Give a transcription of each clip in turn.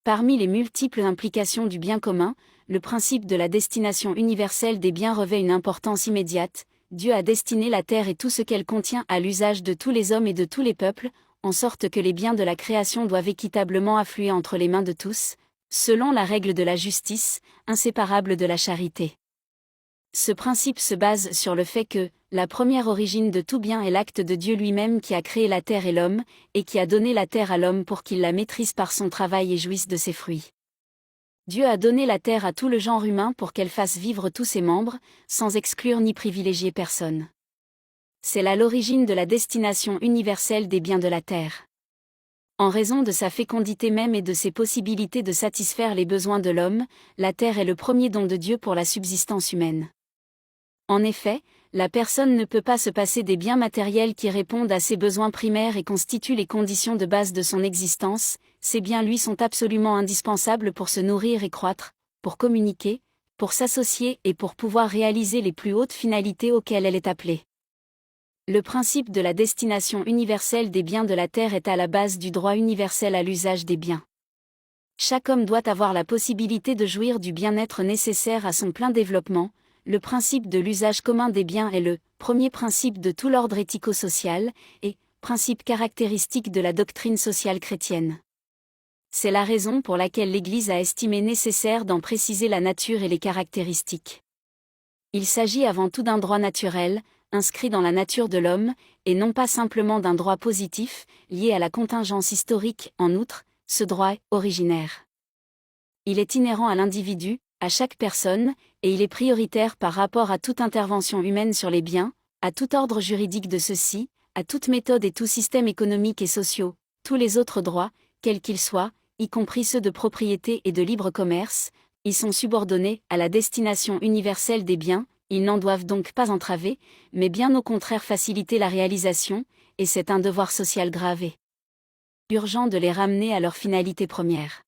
Parmi les multiples implications du bien commun, le principe de la destination universelle des biens revêt une importance immédiate. Dieu a destiné la terre et tout ce qu'elle contient à l'usage de tous les hommes et de tous les peuples, en sorte que les biens de la création doivent équitablement affluer entre les mains de tous, selon la règle de la justice, inséparable de la charité. Ce principe se base sur le fait que, la première origine de tout bien est l'acte de Dieu lui-même qui a créé la terre et l'homme, et qui a donné la terre à l'homme pour qu'il la maîtrise par son travail et jouisse de ses fruits. Dieu a donné la terre à tout le genre humain pour qu'elle fasse vivre tous ses membres, sans exclure ni privilégier personne. C'est là l'origine de la destination universelle des biens de la terre. En raison de sa fécondité même et de ses possibilités de satisfaire les besoins de l'homme, la terre est le premier don de Dieu pour la subsistance humaine. En effet, la personne ne peut pas se passer des biens matériels qui répondent à ses besoins primaires et constituent les conditions de base de son existence. Ces biens lui sont absolument indispensables pour se nourrir et croître, pour communiquer, pour s'associer et pour pouvoir réaliser les plus hautes finalités auxquelles elle est appelée. Le principe de la destination universelle des biens de la terre est à la base du droit universel à l'usage des biens. Chaque homme doit avoir la possibilité de jouir du bien-être nécessaire à son plein développement. Le principe de l'usage commun des biens est le premier principe de tout l'ordre éthico-social, et principe caractéristique de la doctrine sociale chrétienne. C'est la raison pour laquelle l'Église a estimé nécessaire d'en préciser la nature et les caractéristiques. Il s'agit avant tout d'un droit naturel, inscrit dans la nature de l'homme, et non pas simplement d'un droit positif, lié à la contingence historique. En outre, ce droit est originaire. Il est inhérent à l'individu, à chaque personne, et il est prioritaire par rapport à toute intervention humaine sur les biens, à tout ordre juridique de ceux-ci, à toute méthode et tout système économique et sociaux. Tous les autres droits, quels qu'ils soient, y compris ceux de propriété et de libre commerce, y sont subordonnés à la destination universelle des biens. Ils n'en doivent donc pas entraver, mais bien au contraire faciliter la réalisation, et c'est un devoir social grave et urgent de les ramener à leur finalité première.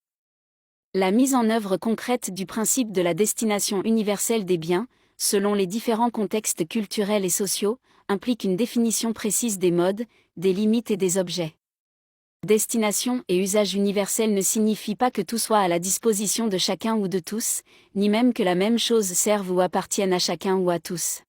La mise en œuvre concrète du principe de la destination universelle des biens, selon les différents contextes culturels et sociaux, implique une définition précise des modes, des limites et des objets. Destination et usage universel ne signifie pas que tout soit à la disposition de chacun ou de tous, ni même que la même chose serve ou appartienne à chacun ou à tous.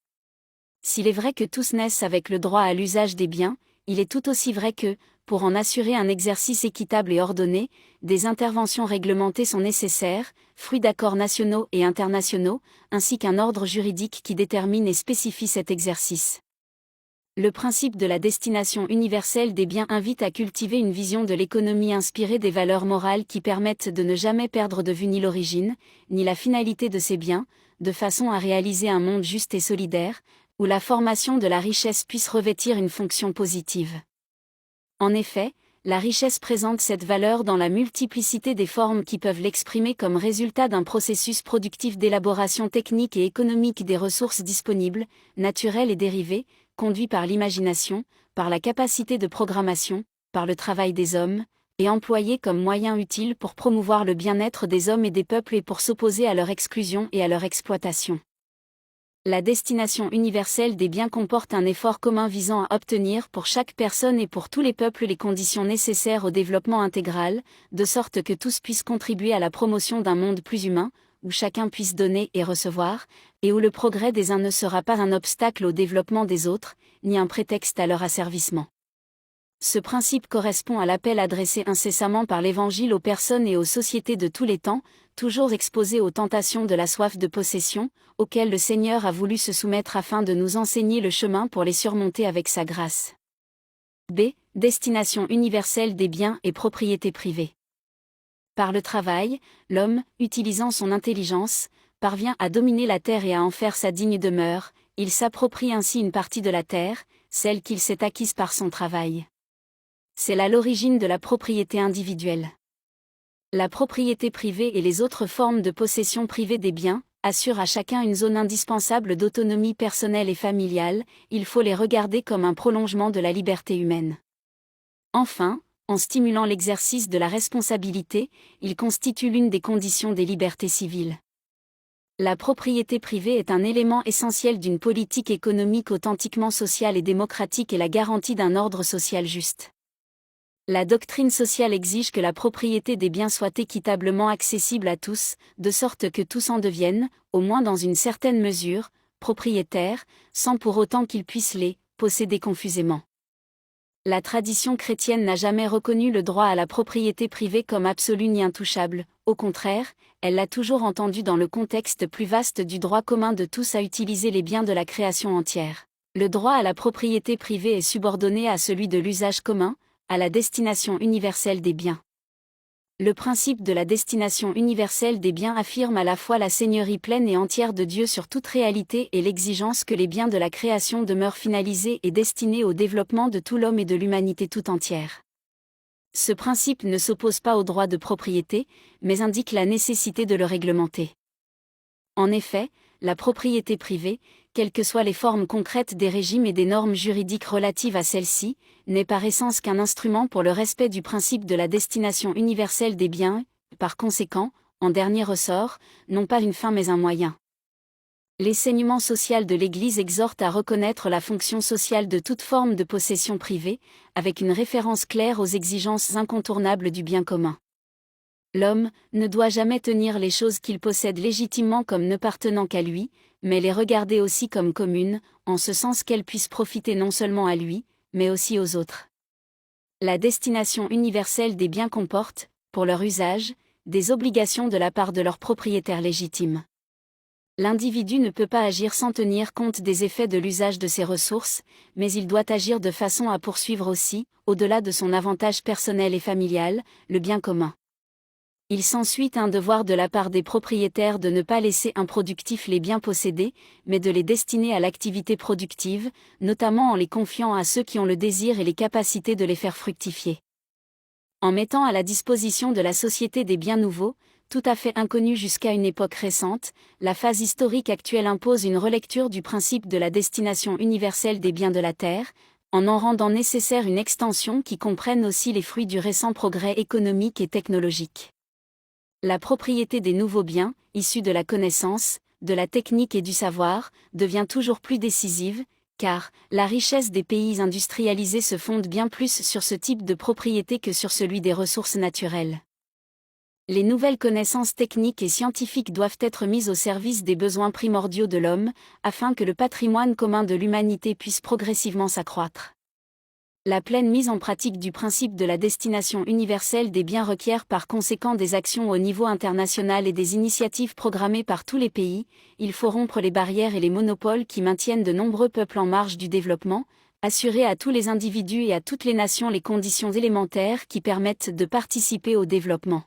S'il est vrai que tous naissent avec le droit à l'usage des biens, il est tout aussi vrai que, pour en assurer un exercice équitable et ordonné, des interventions réglementées sont nécessaires, fruits d'accords nationaux et internationaux, ainsi qu'un ordre juridique qui détermine et spécifie cet exercice. Le principe de la destination universelle des biens invite à cultiver une vision de l'économie inspirée des valeurs morales qui permettent de ne jamais perdre de vue ni l'origine, ni la finalité de ces biens, de façon à réaliser un monde juste et solidaire, où la formation de la richesse puisse revêtir une fonction positive. En effet, la richesse présente cette valeur dans la multiplicité des formes qui peuvent l'exprimer comme résultat d'un processus productif d'élaboration technique et économique des ressources disponibles, naturelles et dérivées, conduit par l'imagination, par la capacité de programmation, par le travail des hommes, et employé comme moyen utile pour promouvoir le bien-être des hommes et des peuples et pour s'opposer à leur exclusion et à leur exploitation. La destination universelle des biens comporte un effort commun visant à obtenir pour chaque personne et pour tous les peuples les conditions nécessaires au développement intégral, de sorte que tous puissent contribuer à la promotion d'un monde plus humain, où chacun puisse donner et recevoir, et où le progrès des uns ne sera pas un obstacle au développement des autres, ni un prétexte à leur asservissement. Ce principe correspond à l'appel adressé incessamment par l'Évangile aux personnes et aux sociétés de tous les temps, toujours exposées aux tentations de la soif de possession, auxquelles le Seigneur a voulu se soumettre afin de nous enseigner le chemin pour les surmonter avec sa grâce. B. Destination universelle des biens et propriétés privées. Par le travail, l'homme, utilisant son intelligence, parvient à dominer la terre et à en faire sa digne demeure. Il s'approprie ainsi une partie de la terre, celle qu'il s'est acquise par son travail. C'est là l'origine de la propriété individuelle. La propriété privée et les autres formes de possession privée des biens assurent à chacun une zone indispensable d'autonomie personnelle et familiale. Il faut les regarder comme un prolongement de la liberté humaine. Enfin, en stimulant l'exercice de la responsabilité, il constitue l'une des conditions des libertés civiles. La propriété privée est un élément essentiel d'une politique économique authentiquement sociale et démocratique et la garantie d'un ordre social juste. La doctrine sociale exige que la propriété des biens soit équitablement accessible à tous, de sorte que tous en deviennent, au moins dans une certaine mesure, propriétaires, sans pour autant qu'ils puissent les posséder confusément. La tradition chrétienne n'a jamais reconnu le droit à la propriété privée comme absolu ni intouchable, au contraire, elle l'a toujours entendu dans le contexte plus vaste du droit commun de tous à utiliser les biens de la création entière. Le droit à la propriété privée est subordonné à celui de l'usage commun, à la destination universelle des biens. Le principe de la destination universelle des biens affirme à la fois la seigneurie pleine et entière de Dieu sur toute réalité et l'exigence que les biens de la création demeurent finalisés et destinés au développement de tout l'homme et de l'humanité tout entière. Ce principe ne s'oppose pas au droit de propriété, mais indique la nécessité de le réglementer. En effet, la propriété privée, quelles que soient les formes concrètes des régimes et des normes juridiques relatives à celle-ci, n'est par essence qu'un instrument pour le respect du principe de la destination universelle des biens, par conséquent, en dernier ressort, non pas une fin mais un moyen. L'enseignement social de l'Église exhorte à reconnaître la fonction sociale de toute forme de possession privée, avec une référence claire aux exigences incontournables du bien commun. L'homme ne doit jamais tenir les choses qu'il possède légitimement comme n'appartenant qu'à lui, mais les regarder aussi comme communes, en ce sens qu'elles puissent profiter non seulement à lui, mais aussi aux autres. La destination universelle des biens comporte, pour leur usage, des obligations de la part de leurs propriétaires légitimes. L'individu ne peut pas agir sans tenir compte des effets de l'usage de ses ressources, mais il doit agir de façon à poursuivre aussi, au-delà de son avantage personnel et familial, le bien commun. Il s'ensuit un devoir de la part des propriétaires de ne pas laisser improductifs les biens possédés, mais de les destiner à l'activité productive, notamment en les confiant à ceux qui ont le désir et les capacités de les faire fructifier. En mettant à la disposition de la société des biens nouveaux, tout à fait inconnus jusqu'à une époque récente, la phase historique actuelle impose une relecture du principe de la destination universelle des biens de la terre, en rendant nécessaire une extension qui comprenne aussi les fruits du récent progrès économique et technologique. La propriété des nouveaux biens, issus de la connaissance, de la technique et du savoir, devient toujours plus décisive, car la richesse des pays industrialisés se fonde bien plus sur ce type de propriété que sur celui des ressources naturelles. Les nouvelles connaissances techniques et scientifiques doivent être mises au service des besoins primordiaux de l'homme, afin que le patrimoine commun de l'humanité puisse progressivement s'accroître. La pleine mise en pratique du principe de la destination universelle des biens requiert par conséquent des actions au niveau international et des initiatives programmées par tous les pays. Il faut rompre les barrières et les monopoles qui maintiennent de nombreux peuples en marge du développement, assurer à tous les individus et à toutes les nations les conditions élémentaires qui permettent de participer au développement.